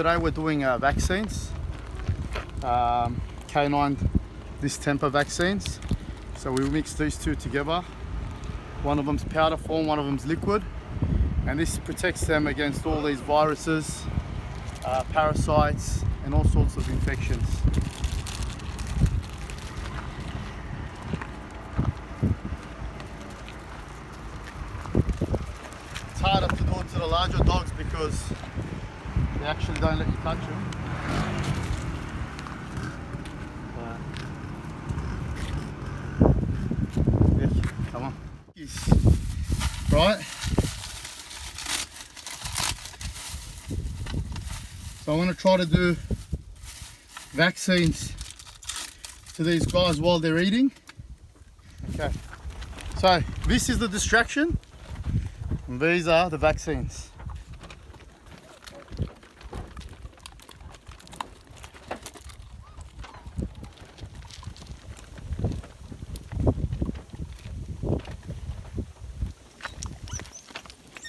today we're doing vaccines, canine distemper vaccines. So we mix these two together. One of them's powder form, one of them's liquid, and this protects them against all these viruses, parasites, and all sorts of infections. It's harder to do it to the larger dogs because they actually don't let you touch them. Come on. Right. So I'm going to try to do vaccines to these guys while they're eating. Okay. So this is the distraction, and these are the vaccines.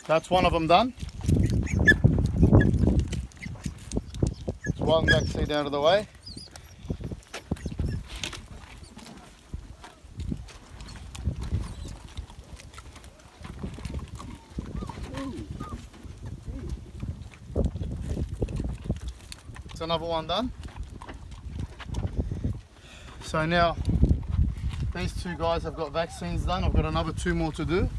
That's one of them done. It's one vaccine out of the way. It's another one done. So now these two guys have got vaccines done. I've got another two more to do.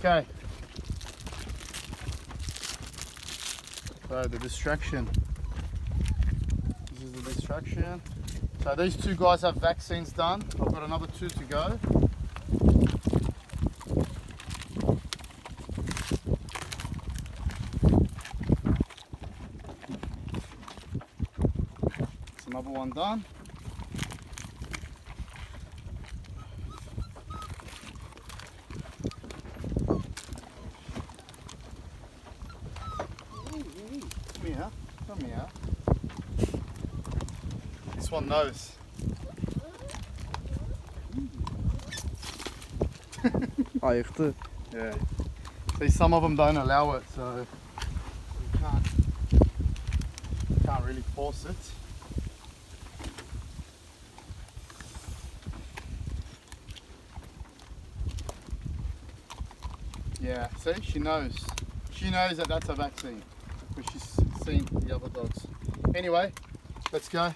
Okay, so the distraction, this is the distraction. So these two guys have vaccines done. I've got another two to go. It's another one done. Come here. This one knows. Ayıktı. Yeah. See, some of them don't allow it, so you can't really force it. Yeah, see, she knows. She knows that that's a vaccine, because she's seen the other dogs. Anyway, let's go.